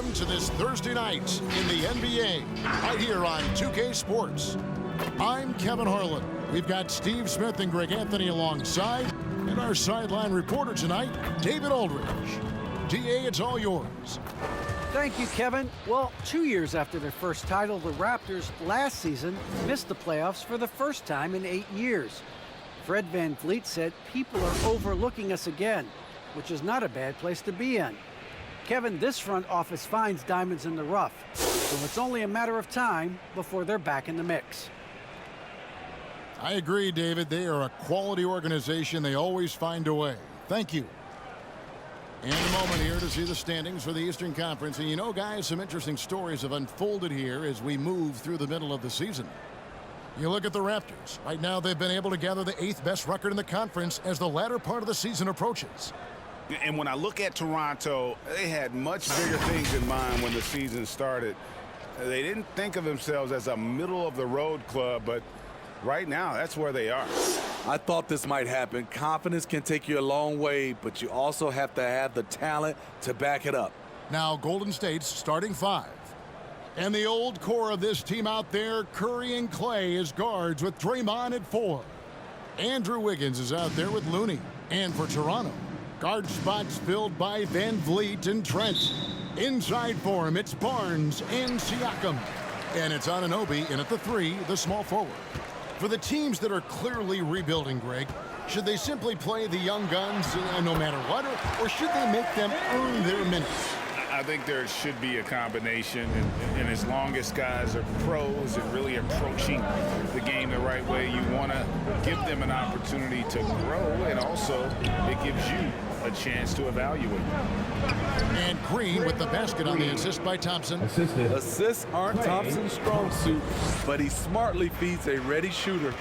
Welcome to this Thursday night in the NBA, right here on 2K Sports. I'm Kevin Harlan. We've got Steve Smith and Greg Anthony alongside, and our sideline reporter tonight, David Aldridge. DA, it's all yours. Thank you, Kevin. Well, 2 years after their first title, the Raptors last season missed the playoffs for the first time in 8 years. Fred Van Fleet said people are overlooking us again, which is not a bad place to be in. Kevin, this front office finds diamonds in the rough, so it's only a matter of time before they're back in the mix. I agree, David. They are a quality organization. They always find a way. Thank you. And a moment here to see the standings for the Eastern Conference. And you know, guys, some interesting stories have unfolded here as we move through the middle of the season. You look at the Raptors. Right now, they've been able to gather the 8th best record in the conference as the latter part of the season approaches. And when I look at Toronto, they had much bigger things in mind when the season started. They didn't think of themselves as a middle-of-the-road club, but right now, that's where they are. I thought this might happen. Confidence can take you a long way, but you also have to have the talent to back it up. Now, Golden State's starting 5. And the old core of this team out there, Curry and Clay as guards with Draymond at 4. Andrew Wiggins is out there with Looney. And for Toronto, guard spots filled by Van Vliet and Trent. Inside for him, it's Barnes and Siakam. And it's Anunoby in at the 3, the small forward. For the teams that are clearly rebuilding, Greg, should they simply play the young guns no matter what, or should they make them earn their minutes? I think there should be a combination, and as long as guys are pros and really approaching the game the right way, you want to give them an opportunity to grow, and also it gives you a chance to evaluate. And Green with the basket on the assist by Thompson. Assists aren't Thompson's strong suit, but he smartly feeds a ready shooter.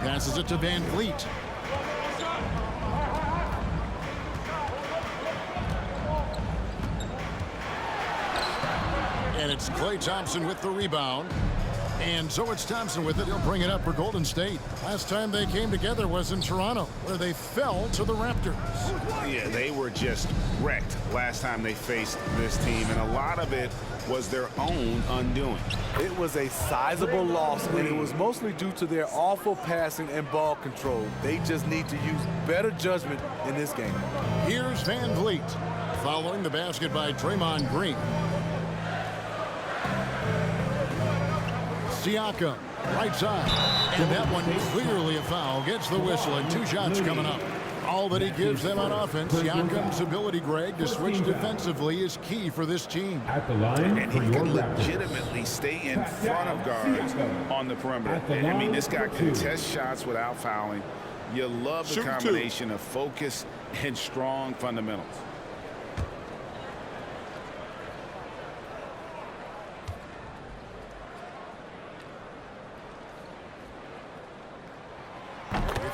Passes it to Van Fleet. And it's Klay Thompson with the rebound. And so it's Thompson with it. He'll bring it up for Golden State. Last time they came together was in Toronto, where they fell to the Raptors. Yeah, they were just wrecked last time they faced this team, and a lot of it was their own undoing. It was a sizable loss, and it was mostly due to their awful passing and ball control. They just need to use better judgment in this game. Here's Van Vliet, following the basket by Draymond Green. Siakam, right side. And that one clearly a foul. Gets the whistle, and 2 shots coming up. All that he gives them on offense, Siakam's ability, Greg, to switch defensively is key for this team. At the line, and he can legitimately stay in front of guards on the perimeter. I mean, this guy can test shots without fouling. You love the combination of focus and strong fundamentals.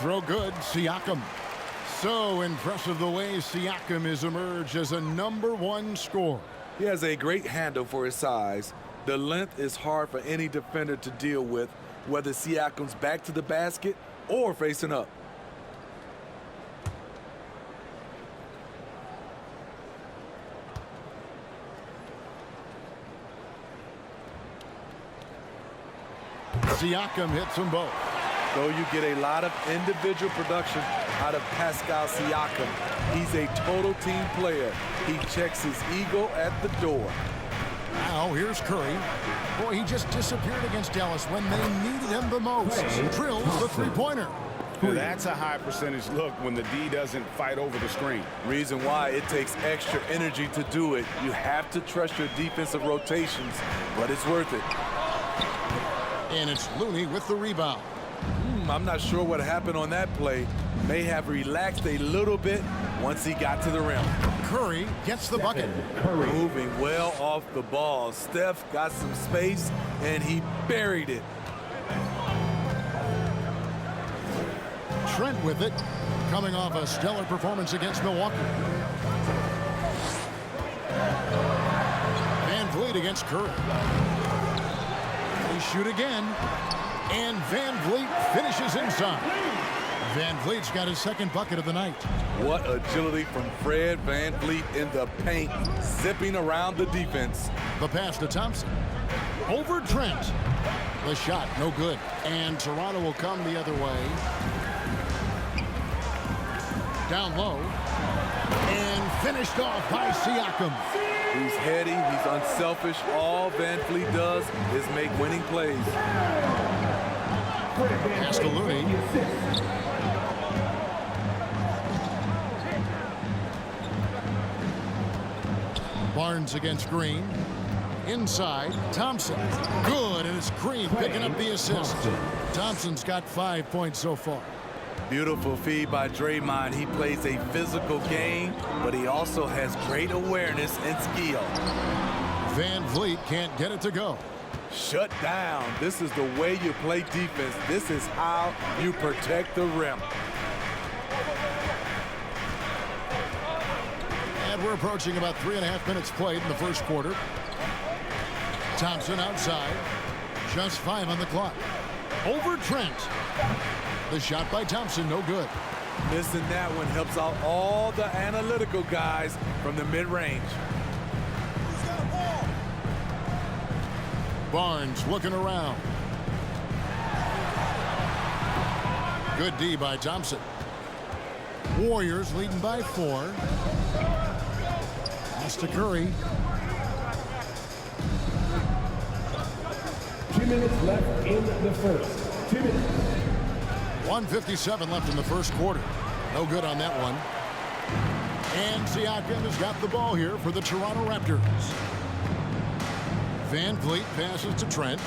Throw good, Siakam. So impressive the way Siakam has emerged as a #1 scorer. He has a great handle for his size. The length is hard for any defender to deal with, whether Siakam's back to the basket or facing up. Siakam hits them both. Though you get a lot of individual production out of Pascal Siakam, he's a total team player. He checks his ego at the door. Now here's Curry. Boy, he just disappeared against Dallas when they needed him the most. Drills the 3-pointer. That's a high percentage look when the D doesn't fight over the screen. Reason why it takes extra energy to do it. You have to trust your defensive rotations, but it's worth it. And it's Looney with the rebound. I'm not sure what happened on that play. May have relaxed a little bit once he got to the rim. Curry gets the bucket. Moving well off the ball. Steph got some space, and he buried it. Trent with it, coming off a stellar performance against Milwaukee. Van Vliet against Curry. They shoot again. And Van Vliet finishes inside. Van Fleet's got his second bucket of the night. What agility from Fred Van Fleet in the paint, zipping around the defense. The pass to Thompson. Over Trent. The shot, no good. And Toronto will come the other way. Down low. And finished off by Siakam. He's heady, he's unselfish. All Van Fleet does is make winning plays. Pass to Looney. Barnes against Green. Inside, Thompson. Good, and it's Green picking up the assist. Thompson's got 5 points so far. Beautiful feed by Draymond. He plays a physical game, but he also has great awareness and skill. Van Fleet can't get it to go. Shut down. This is the way you play defense. This is how you protect the rim. And we're approaching about 3.5 minutes played in the first quarter. Thompson outside. Just 5 on the clock. Over Trent. The shot by Thompson, no good. Missing that one helps out all the analytical guys from the mid-range. Barnes looking around. Good D by Thompson. Warriors leading by 4. Pass to Curry. 2 minutes left in the first. 2 minutes. 1:57 left in the first quarter. No good on that one. And Siakam has got the ball here for the Toronto Raptors. Van Fleet passes to Trent.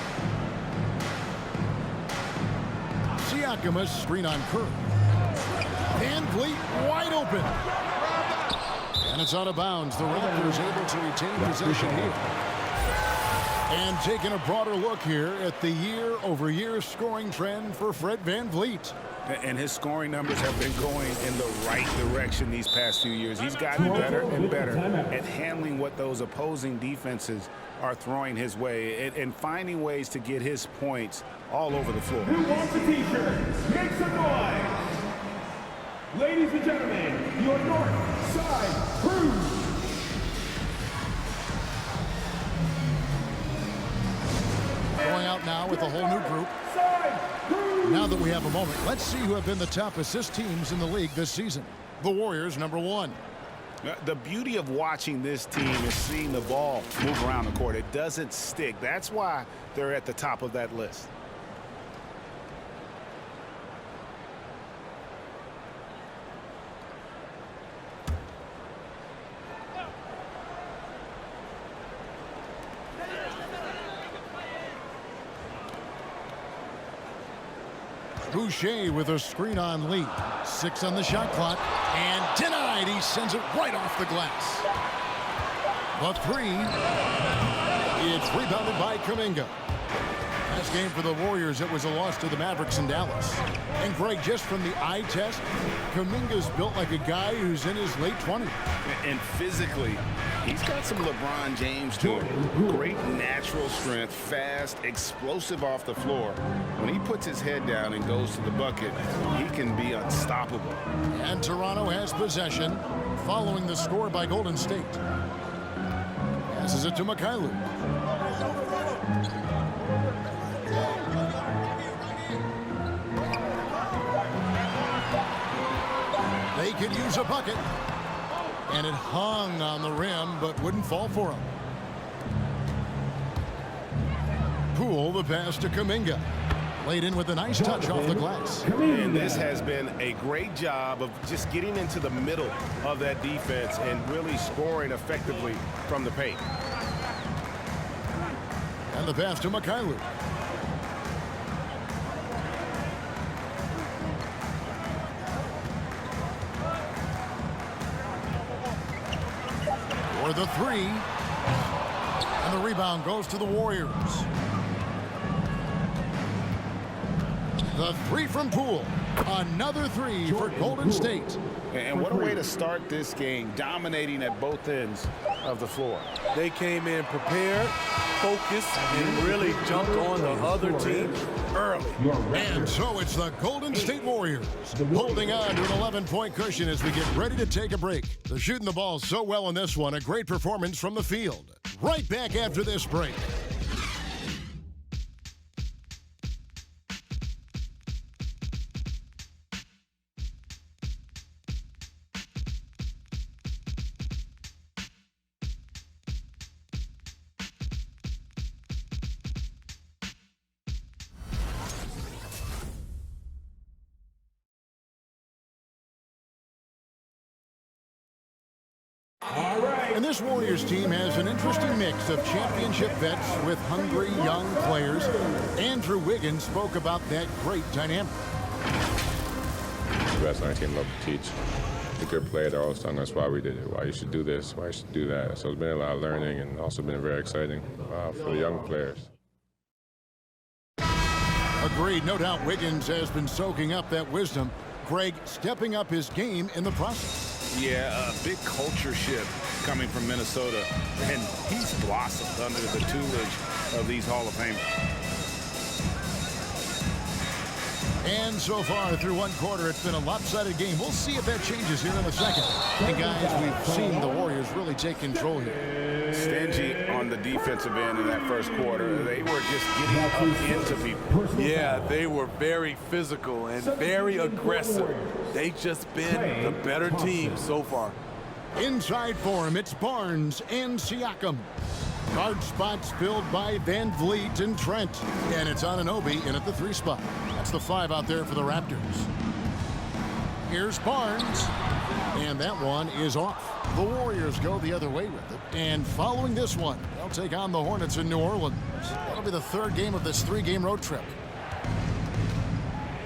Siakam has screen on Curry. Van Fleet wide open. And it's out of bounds. The Raptors able to retain possession here. And taking a broader look here at the year-over-year scoring trend for Fred Van Fleet. And his scoring numbers have been going in the right direction these past few years. He's gotten better and better at handling what those opposing defenses are throwing his way and finding ways to get his points all over the floor. Who wants a t-shirt? Make some noise! Ladies and gentlemen, your North Side Crew! Going out now with a whole new group. Now that we have a moment, let's see who have been the top assist teams in the league this season. The Warriors, #1. The beauty of watching this team is seeing the ball move around the court. It doesn't stick. That's why they're at the top of that list. Boucher with a screen-on lead. 6 on the shot clock. And denied. He sends it right off the glass. The 3. It's rebounded by Kuminga. Last game for the Warriors, it was a loss to the Mavericks in Dallas. And Greg, just from the eye test, Kuminga's built like a guy who's in his late 20s. And physically, he's got some LeBron James to him. Great natural strength, fast, explosive off the floor. When he puts his head down and goes to the bucket, he can be unstoppable. And Toronto has possession following the score by Golden State. Passes it to McCallum. They could use a bucket. And it hung on the rim, but wouldn't fall for him. Poole, the pass to Kuminga. Laid in with a nice touch off the glass. And this has been a great job of just getting into the middle of that defense and really scoring effectively from the paint. And the pass to McCallum. For the 3. And the rebound goes to the Warriors. The three from Poole. Another three for Golden State. And what a way to start this game, dominating at both ends of the floor. They came in prepared, focused, and really jumped on the other team early. And so it's the Golden State Warriors holding on to an 11-point cushion as we get ready to take a break. They're shooting the ball so well in this one, a great performance from the field. Right back after this break. And this Warriors team has an interesting mix of championship vets with hungry young players. Andrew Wiggins spoke about that great dynamic. The best on our team love to teach. The good player, they're always telling us why we did it, why you should do this, why you should do that. So it's been a lot of learning and also been very exciting for the young players. Agreed. No doubt Wiggins has been soaking up that wisdom. Greg stepping up his game in the process. Yeah, a big culture shift coming from Minnesota, and he's blossomed under the tutelage of these Hall of Famers. And so far through one quarter, it's been a lopsided game. We'll see if that changes here in the second. And guys, we've seen the Warriors really take control here. Stingy on the defensive end in that first quarter. They were just getting up into people. Yeah, they were very physical and very aggressive. They just been the better team so far. Inside for him, it's Barnes and Siakam. Guard spots filled by Van Vleet and Trent. And it's Anunoby in at the 3 spot. That's the 5 out there for the Raptors. Here's Barnes. And that one is off. The Warriors go the other way with it. And following this one, they'll take on the Hornets in New Orleans. That'll be the 3rd game of this 3-game road trip.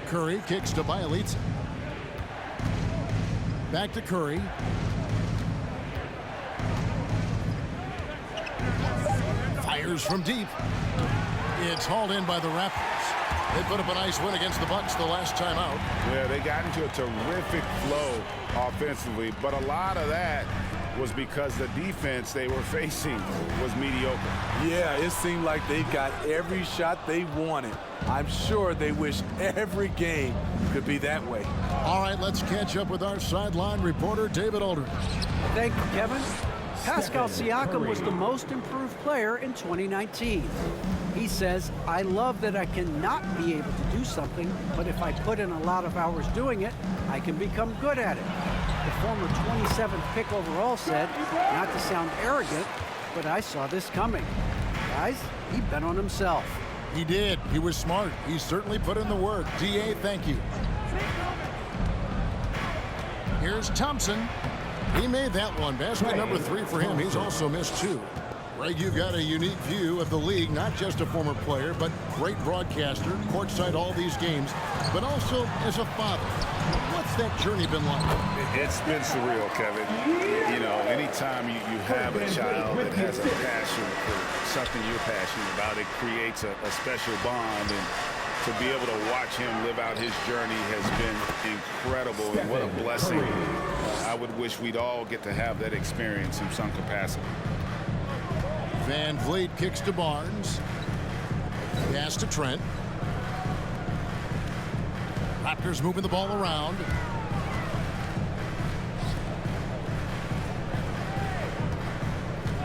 Curry kicks to Bielitsa. Back to Curry. Fires from deep. It's hauled in by the Raptors. They put up a nice win against the Bucks the last time out. Yeah, they got into a terrific flow offensively, but a lot of that was because the defense they were facing was mediocre. Yeah, it seemed like they got every shot they wanted. I'm sure they wish every game could be that way. All right, let's catch up with our sideline reporter, David Aldridge. Thank you, Kevin. Pascal Siakam was the most improved player in 2019. He says, I love that I cannot be able to do something, but if I put in a lot of hours doing it, I can become good at it. The former 27th pick overall said, not to sound arrogant, but I saw this coming. Guys, he bet on himself. He did. He was smart. He certainly put in the work. D.A., thank you. Here's Thompson. He made that one. Basket number 3 for him. He's also missed 2. Greg, you've got a unique view of the league, not just a former player, but great broadcaster, courtside all these games, but also as a father. What's that journey been like? It's been surreal, Kevin. You know, anytime you have a child that has a passion for something you're passionate about, it creates a special bond. And to be able to watch him live out his journey has been incredible, and what a blessing. I would wish we'd all get to have that experience in some capacity. Van Vleet kicks to Barnes. Pass to Trent. Raptors moving the ball around.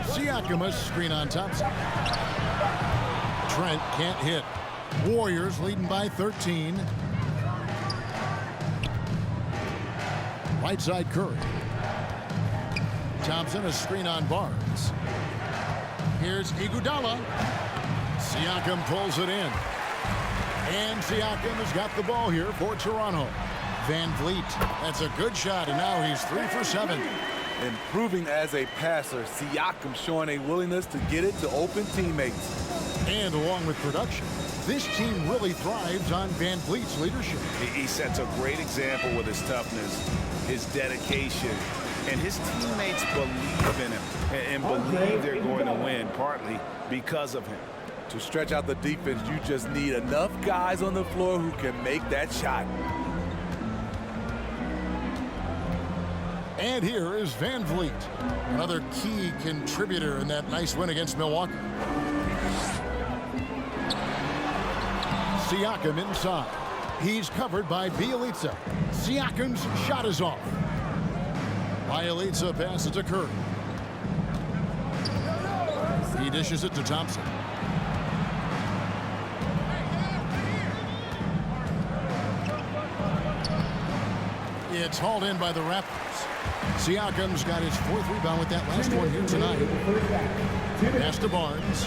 Siakam, a screen on Thompson. Trent can't hit. Warriors leading by 13. Right side Curry. Thompson, a screen on Barnes. Here's Iguodala. Siakam pulls it in. And Siakam has got the ball here for Toronto. Van Vleet, that's a good shot, and now he's 3 for 7. Improving as a passer, Siakam showing a willingness to get it to open teammates. And along with production, this team really thrives on Van Vleet's leadership. He sets a great example with his toughness, his dedication, and his teammates believe in him and believe they're going to win, partly because of him. To stretch out the defense, you just need enough guys on the floor who can make that shot. And here is Van Fleet, another key contributor in that nice win against Milwaukee. Siakam inside. He's covered by Bjelica. Siakam's shot is off. Bjelica passes to Curry. He dishes it to Thompson. It's hauled in by the Raptors. Siakam's got his 4th rebound with that last one here tonight. Pass to Barnes.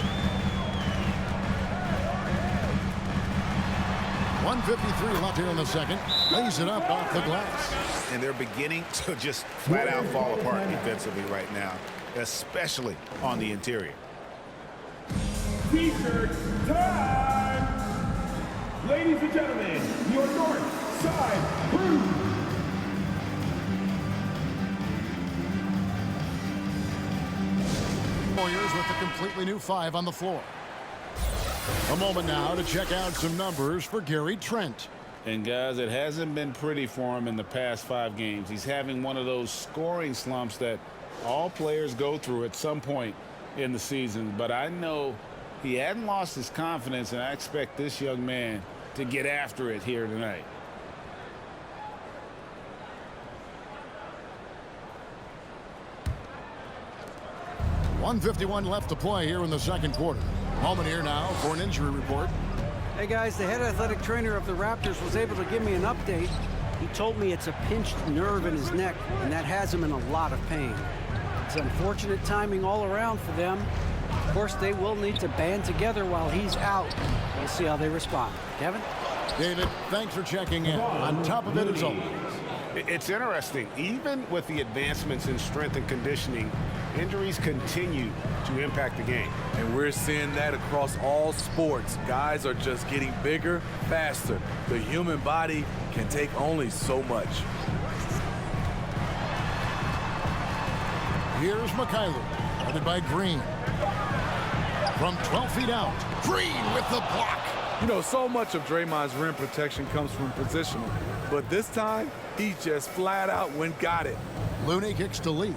1:53 left here in the second. Lays it up off the glass. And they're beginning to just flat out fall apart defensively right now, especially on the interior. T-shirt time! Ladies and gentlemen, your North Side Crew! Warriors with a completely new 5 on the floor. A moment now to check out some numbers for Gary Trent. And guys, it hasn't been pretty for him in the past 5 games. He's having one of those scoring slumps that all players go through at some point in the season. But I know he hadn't lost his confidence, and I expect this young man to get after it here tonight. .151 left to play here in the second quarter. Moment here now for an injury report. Hey guys, the head athletic trainer of the Raptors was able to give me an update. He told me it's a pinched nerve in his neck, and that has him in a lot of pain. It's unfortunate timing all around for them. Of course, they will need to band together while he's out. We'll see how they respond. Kevin? David, thanks for checking in. On top of it, as always. It's interesting. Even with the advancements in strength and conditioning, injuries continue to impact the game. And we're seeing that across all sports. Guys are just getting bigger, faster. The human body can take only so much. Here's MyCAREER, guarded by Green. From 12 feet out, Green with the block. You know, so much of Draymond's rim protection comes from positioning. But this time, he just flat out went got it. Looney kicks to Lee.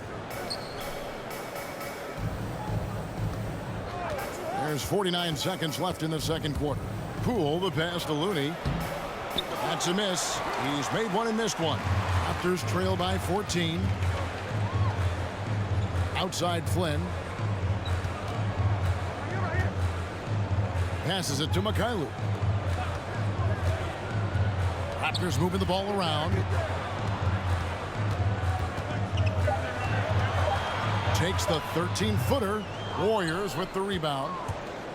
There's 49 seconds left in the second quarter. Poole, the pass to Looney. That's a miss. He's made one and missed one. Raptors trail by 14. Outside Flynn. Passes it to MyCAREER. Raptors moving the ball around. Takes the 13-footer. Warriors with the rebound.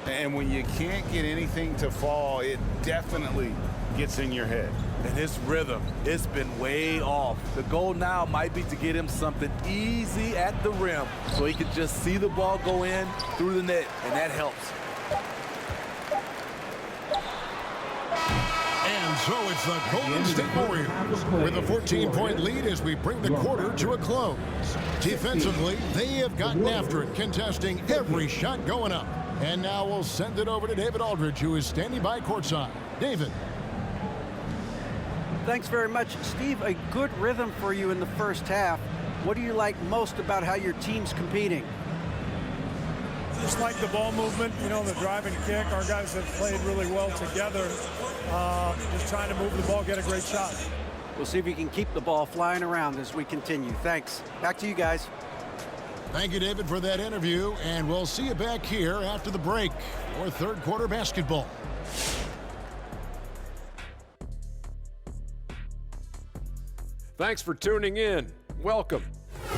And when you can't get anything to fall, it definitely gets in your head. And his rhythm, it's been way off. The goal now might be to get him something easy at the rim so he can just see the ball go in through the net, and that helps. And so it's the Golden State Warriors with a 14-point lead as we bring the quarter to a close. Defensively, they have gotten after it, contesting every shot going up. And now we'll send it over to David Aldridge, who is standing by courtside. David. Thanks very much, Steve. A good rhythm for you in the first half. What do you like most about how your team's competing? Just like the ball movement, you know, the drive and kick. Our guys have played really well together. Just trying to move the ball, get a great shot. We'll see if you can keep the ball flying around as we continue. Thanks. Back to you guys. Thank you, David, for that interview. And we'll see you back here after the break for third quarter basketball. Thanks for tuning in. Welcome.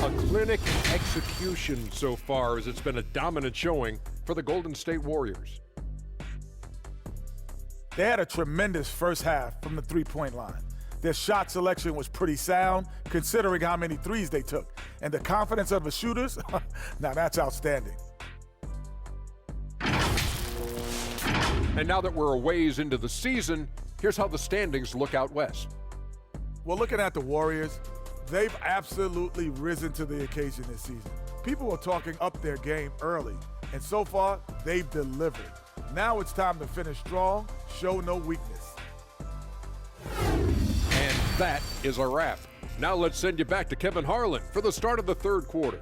A clinic execution so far, as it's been a dominant showing for the Golden State Warriors. They had a tremendous first half from the three-point line. Their shot selection was pretty sound, considering how many threes they took. And the confidence of the shooters, now that's outstanding. And now that we're a ways into the season, here's how the standings look out west. Well, looking at the Warriors, they've absolutely risen to the occasion this season. People were talking up their game early, and so far, they've delivered. Now it's time to finish strong, show no weakness. And that is a wrap. Now let's send you back to Kevin Harlan for the start of the third quarter.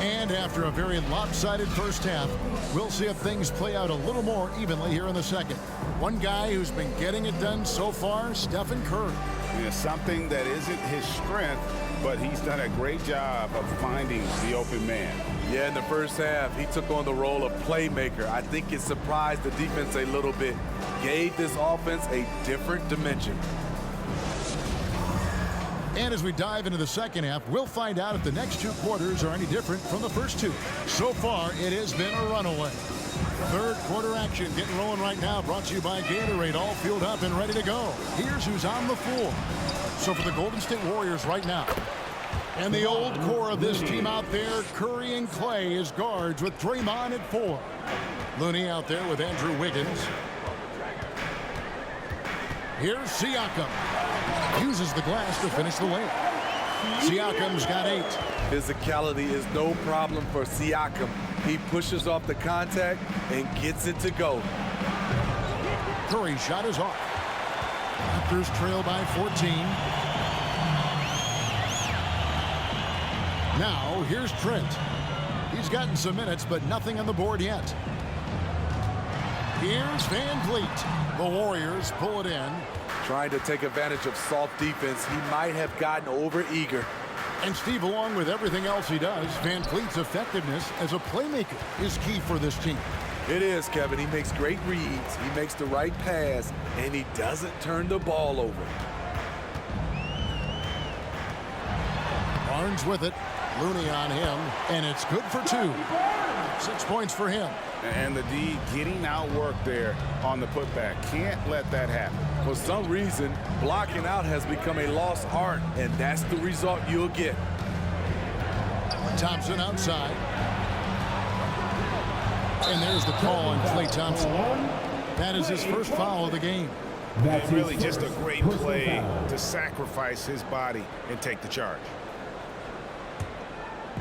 And after a very lopsided first half, we'll see if things play out a little more evenly here in the second. One guy who's been getting it done so far, Steph Curry. Yeah, something that isn't his strength, but he's done a great job of finding the open man. Yeah, in the first half, he took on the role of playmaker. I think it surprised the defense a little bit, gave this offense a different dimension. And as we dive into the second half, we'll find out if the next two quarters are any different from the first two. So far, it has been a runaway. Third quarter action getting rolling right now, brought to you by Gatorade, all fueled up and ready to go. Here's who's on the floor. So for the Golden State Warriors right now, and the old core of this team out there, Curry and Clay as guards with Draymond at 4. Looney out there with Andrew Wiggins. Here's Siakam. Uses the glass to finish the layup. Siakam's got 8. Physicality is no problem for Siakam. He pushes off the contact and gets it to go. Curry's shot is off. Raptors trail by 14. Now, here's Trent. He's gotten some minutes, but nothing on the board yet. Here's Van Fleet. The Warriors pull it in. Trying to take advantage of soft defense. He might have gotten over-eager. And Steve, along with everything else he does, Van Fleet's effectiveness as a playmaker is key for this team. It is, Kevin. He makes great reads. He makes the right pass, and he doesn't turn the ball over. Barnes with it. Looney on him, and it's good for 2. 6 points for him. And the D getting outworked there on the putback. Can't let that happen. For some reason, blocking out has become a lost art, and that's the result you'll get. Thompson outside. And there's the call on Klay Thompson. That is his first foul of the game. That's really just a great play to sacrifice his body and take the charge.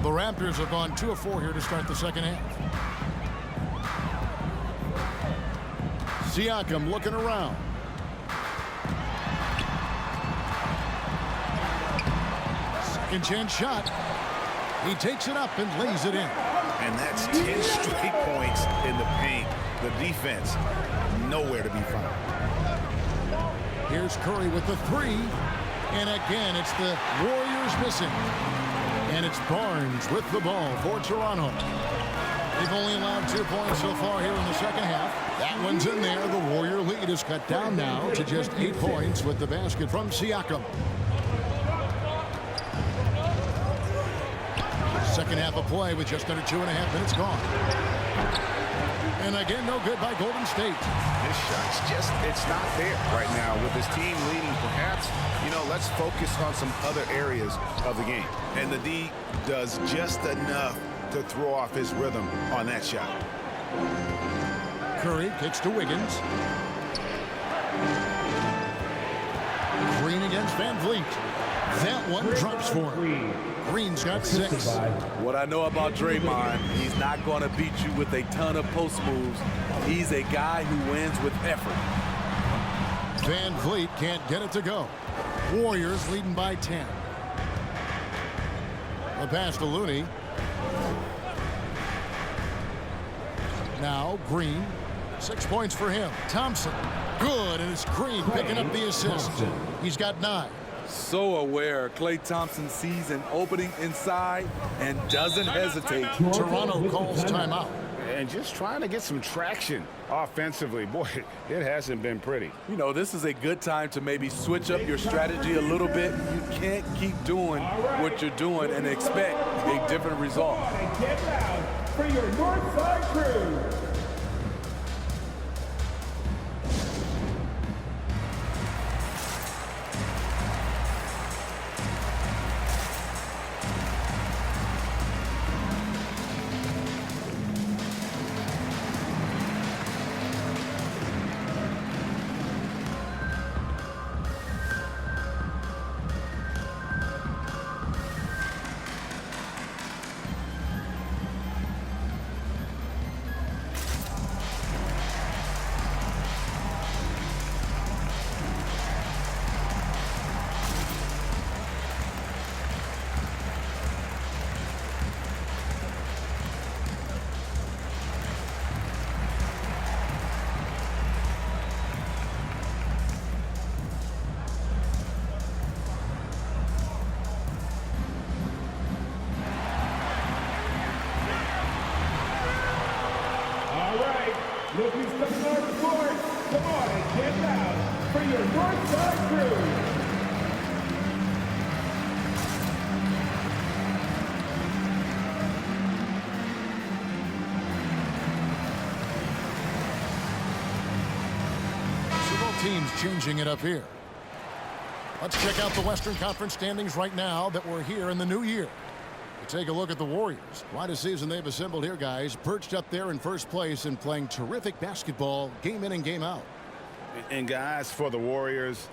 The Raptors have gone 2 of 4 here to start the second half. Siakam looking around. Second chance shot. He takes it up and lays it in. And that's 10 straight points in the paint. The defense nowhere to be found. Here's Curry with the 3. And again, it's the Warriors missing. And it's Barnes with the ball for Toronto. They've only allowed 2 points so far here in the second half. That one's in there. The Warrior lead is cut down now to just 8 points with the basket from Siakam. Second half of play with just under 2.5 minutes gone. And again, no good by Golden State. This shot's just, it's not there right now with his team leading. Perhaps, let's focus on some other areas of the game. And the D does just enough to throw off his rhythm on that shot. Curry kicks to Wiggins. Green against Van Fleet. That one drops for him. Green's got 6. What I know about Draymond, he's not going to beat you with a ton of post moves. He's a guy who wins with effort. Van Fleet can't get it to go. Warriors leading by 10. The pass to Looney. Now Green. 6 points for him. Thompson. Good, and it's Green picking up the assist. He's got 9. So aware. Klay Thompson sees an opening inside and doesn't hesitate. Toronto calls timeout. And just trying to get some traction offensively. Boy, it hasn't been pretty. This is a good time to maybe switch up your strategy a little bit. You can't keep doing what you're doing and expect a different result. And get loud for your Northside crew. the North Court. Come on and get loud for your North Side crew. Teams changing it up here. Let's check out the Western Conference standings right now that we're here in the new year. Take a look at the Warriors. Quite a season they've assembled here, guys. Perched up there in first place and playing terrific basketball game in and game out. And guys, for the Warriors,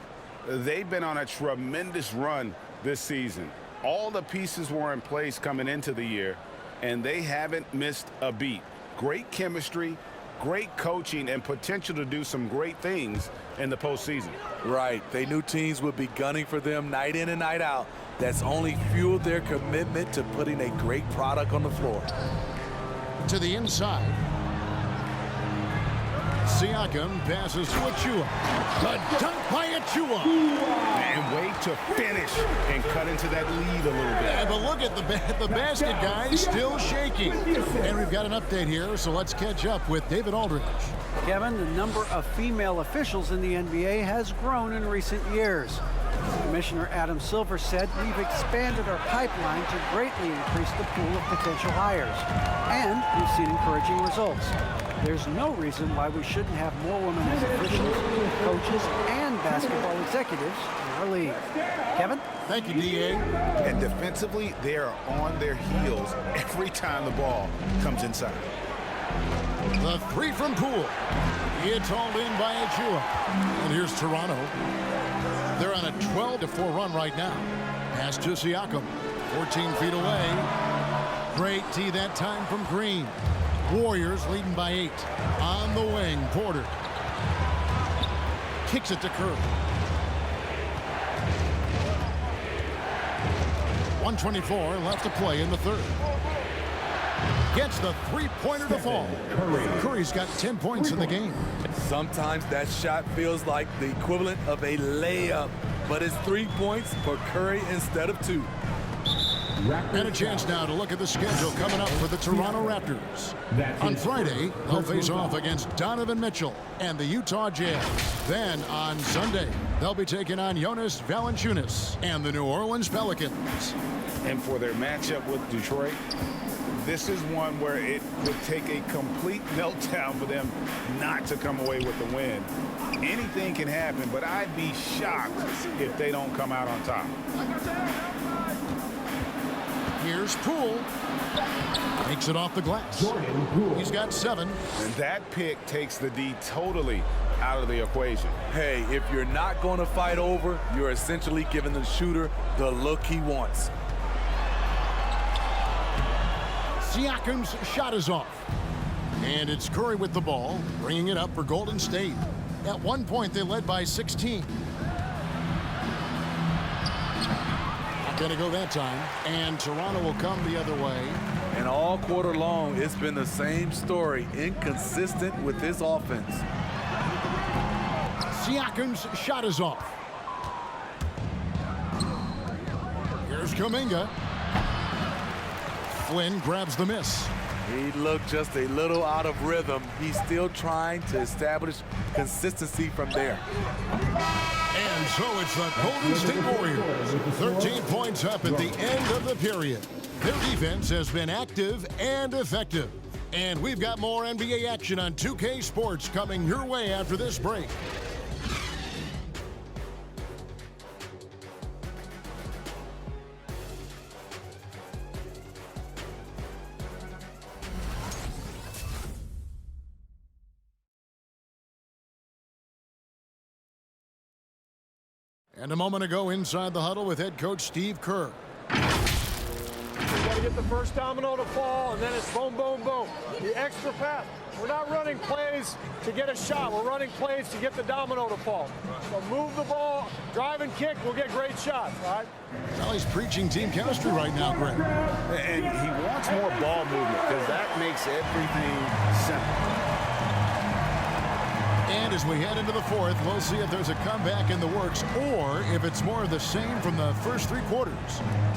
they've been on a tremendous run this season. All the pieces were in place coming into the year, and they haven't missed a beat. Great chemistry, great coaching, and potential to do some great things in the postseason. Right. They knew teams would be gunning for them night in and night out. That's only fueled their commitment to putting a great product on the floor. To the inside. Siakam passes to Achua. The dunk by Achua. And wait to finish and cut into that lead a little bit. Yeah, but look at the basket, guys, still shaking. And we've got an update here, so let's catch up with David Aldridge. Kevin, the number of female officials in the NBA has grown in recent years. Commissioner Adam Silver said we've expanded our pipeline to greatly increase the pool of potential hires. And we've seen encouraging results. There's no reason why we shouldn't have more women as officials, coaches, and basketball executives in our league. Kevin? Thank you, D.A. And defensively, they are on their heels every time the ball comes inside. The three from Poole. It's hauled in by Achua. And here's Toronto. They're on a 12-4 run right now. Pass to Siakam. 14 feet away. Great tee that time from Green. Warriors leading by 8. On the wing, Porter. Kicks it to Curry. 1:24 left to play in the third. Gets the three-pointer to fall. Curry's got 10 points in the game. Sometimes that shot feels like the equivalent of a layup, but it's 3 points for Curry instead of 2. And a chance now to look at the schedule coming up for the Toronto Raptors. On Friday, they'll face off against Donovan Mitchell and the Utah Jazz. Then on Sunday, they'll be taking on Jonas Valanciunas and the New Orleans Pelicans. And for their matchup with Detroit, this is one where it would take a complete meltdown for them not to come away with the win. Anything can happen, but I'd be shocked if they don't come out on top. Here's Poole. Takes it off the glass. He's got 7. And that pick takes the D totally out of the equation. Hey, if you're not going to fight over, you're essentially giving the shooter the look he wants. Siakam's shot is off. And it's Curry with the ball, bringing it up for Golden State. At one point, they led by 16. Not going to go that time. And Toronto will come the other way. And all quarter long, it's been the same story, inconsistent with his offense. Siakam's shot is off. Here's Kuminga. Flynn grabs the miss. He looked just a little out of rhythm. He's still trying to establish consistency from there. And so it's the Golden State Warriors. 13 points up at the end of the period. Their defense has been active and effective. And we've got more NBA action on 2K Sports coming your way after this break. And a moment ago inside the huddle with head coach Steve Kerr. You got to get the first domino to fall, and then it's boom, boom, boom. The extra pass. We're not running plays to get a shot. We're running plays to get the domino to fall. So move the ball, drive and kick, we'll get great shots, all right? Well, he's preaching team chemistry right now, Greg. And he wants more ball movement because that makes everything simple. And as we head into the fourth, we'll see if there's a comeback in the works or if it's more of the same from the first 3 quarters.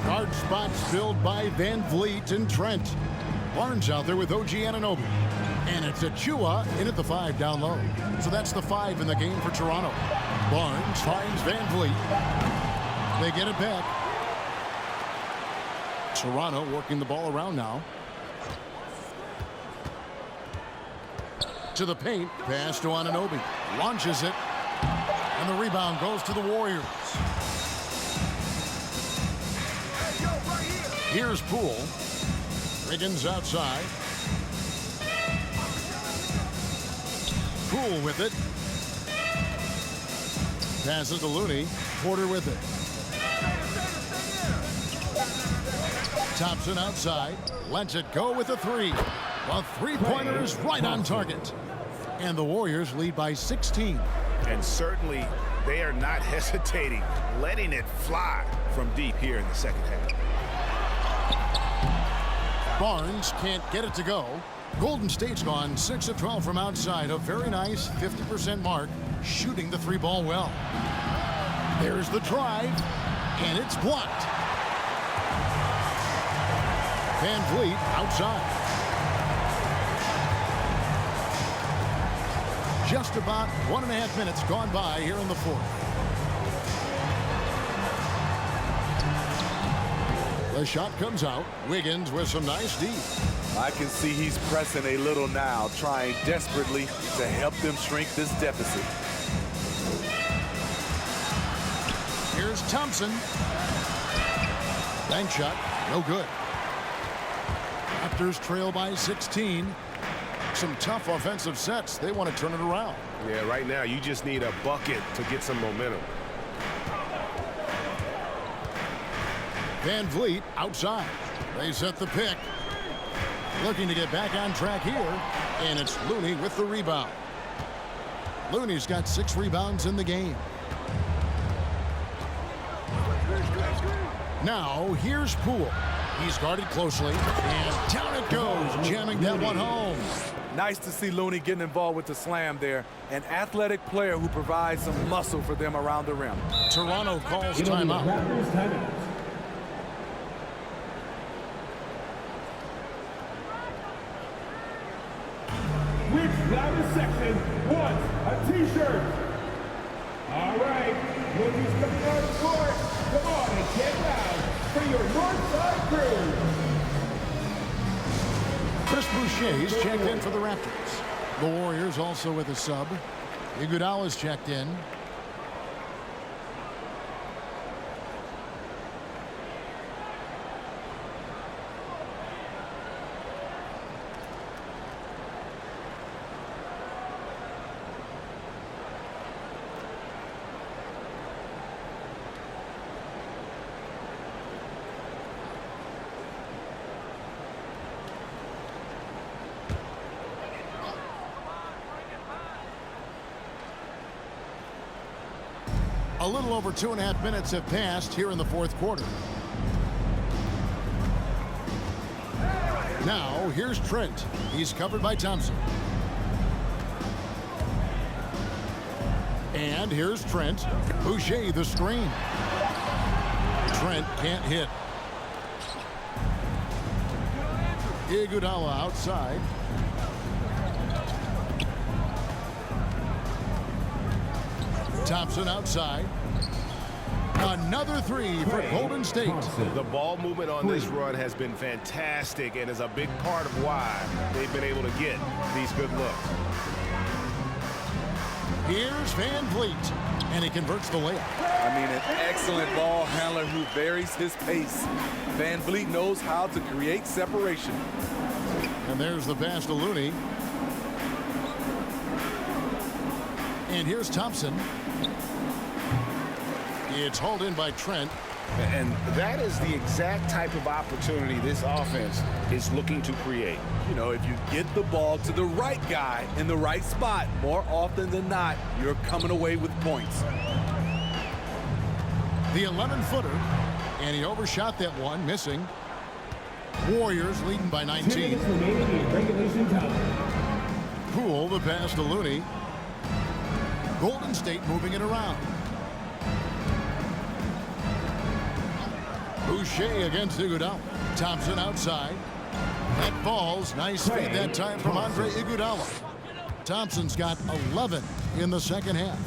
Guard spots filled by Van Fleet and Trent. Barnes out there with OG Anunoby. And it's Achua in at the 5 down low. So that's the 5 in the game for Toronto. Barnes finds Van Fleet. They get it back. Toronto working the ball around now. To the paint. Pass to Anunoby. Launches it. And the rebound goes to the Warriors. Here's Poole. Wiggins outside. Poole with it. Passes to Looney. Porter with it. Thompson outside. Lets it go with a 3. A three-pointer is right on target. And the Warriors lead by 16. And certainly they are not hesitating, letting it fly from deep here in the second half. Barnes can't get it to go. Golden State's gone 6 of 12 from outside. A very nice 50% mark, shooting the 3-ball well. There's the drive, and it's blocked. Van Fleet outside. Just about 1.5 minutes gone by here in the fourth. The shot comes out. Wiggins with some nice D. I can see he's pressing a little now, trying desperately to help them shrink this deficit. Here's Thompson. Bank shot, no good. Raptors trail by 16. Some tough offensive sets. They want to turn it around. Yeah, right now you just need a bucket to get some momentum. Van Fleet outside. They set the pick. Looking to get back on track here. And it's Looney with the rebound. Looney's got 6 rebounds in the game. Now here's Poole. He's guarded closely. And down it goes, jamming that one home. Nice to see Looney getting involved with the slam there. An athletic player who provides some muscle for them around the rim. Toronto calls timeout. Which loudest section wants a t-shirt? All right, rookies coming on the court. Come on and get loud for your Northside crew. Chris Boucher's checked in for the Raptors. The Warriors also with a sub. Iguodala's checked in. A little over 2.5 minutes have passed here in the fourth quarter. Now, here's Trent. He's covered by Thompson. And here's Trent. Boucher the screen. Trent can't hit. Iguodala outside. Thompson outside. Another 3 for Golden State. The ball movement on this run has been fantastic and is a big part of why they've been able to get these good looks. Here's Van Fleet, and he converts the layup. I mean, an excellent ball handler who varies his pace. Van Fleet knows how to create separation. And there's the pass to Looney. And here's Thompson. It's hauled in by Trent. And that is the exact type of opportunity this offense is looking to create. You know, if you get the ball to the right guy in the right spot, more often than not, you're coming away with points. The 11-footer, and he overshot that one, missing. Warriors leading by 19. Poole, the pass to Looney. Golden State moving it around. Boucher against Iguodala. Thompson outside. That falls. Nice feed that time from Andre Iguodala. Thompson's got 11 in the second half.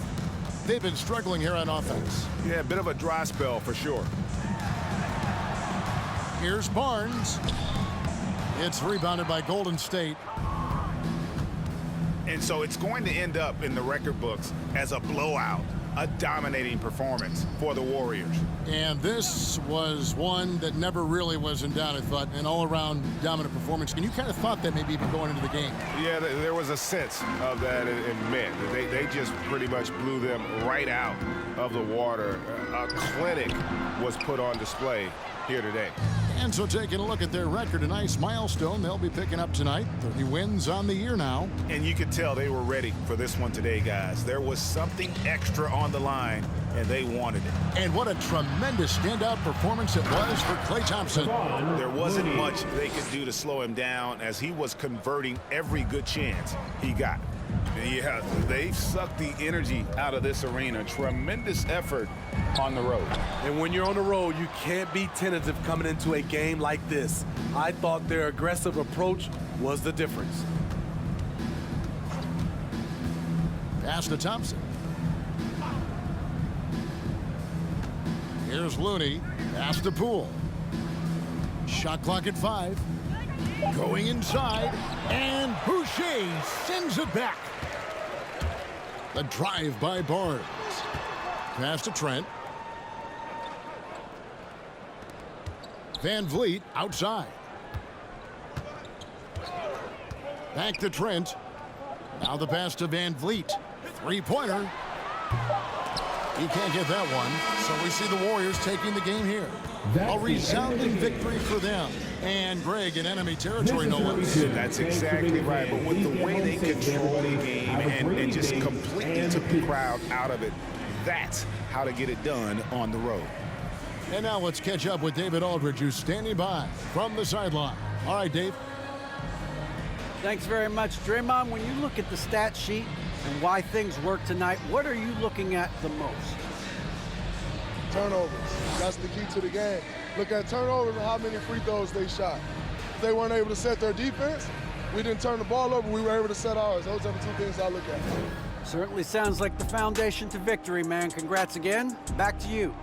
They've been struggling here on offense. Yeah, a bit of a dry spell for sure. Here's Barnes. It's rebounded by Golden State. And so it's going to end up in the record books as a blowout, a dominating performance for the Warriors. And this was one that never really was in doubt, I thought, an all-around dominant performance. And you kind of thought that maybe even going into the game. Yeah, there was a sense of that in men. They just pretty much blew them right out of the water. A clinic was put on display here today. And so taking a look at their record, a nice milestone they'll be picking up tonight. 30 wins on the year now. And you could tell they were ready for this one today, guys. There was something extra on the line, and they wanted it. And what a tremendous standout performance it was for Klay Thompson. There wasn't much they could do to slow him down as he was converting every good chance he got. Yeah, they've sucked the energy out of this arena. Tremendous effort on the road. And when you're on the road, you can't be tentative coming into a game like this. I thought their aggressive approach was the difference. Pass to Thompson. Here's Looney. Pass to Poole. Shot clock at 5. Going inside. And Boucher sends it back. The drive by Barnes. Pass to Trent. Van Fleet outside. Back to Trent. Now the pass to Van Fleet. Three-pointer. He can't get that one. So we see the Warriors taking the game here. A resounding victory for them. And Greg in enemy territory, no less. That's exactly right. But with the way they control the game and just completely took the crowd out of it, that's how to get it done on the road. And now let's catch up with David Aldridge, who's standing by from the sideline. All right, Dave. Thanks very much, Draymond. When you look at the stat sheet and why things work tonight, what are you looking at the most? Turnovers. That's the key to the game. Look at turnovers and how many free throws they shot. If they weren't able to set their defense, we didn't turn the ball over, we were able to set ours. Those are the two things I look at. Certainly sounds like the foundation to victory, man. Congrats again. Back to you.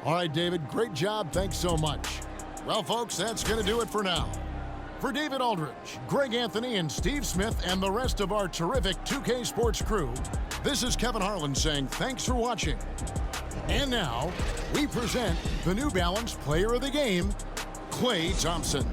All right, David, great job. Thanks so much. Well, folks, that's going to do it for now. For David Aldridge, Greg Anthony, and Steve Smith, and the rest of our terrific 2K Sports crew, this is Kevin Harlan saying thanks for watching. And now, we present the New Balance Player of the Game, Klay Thompson.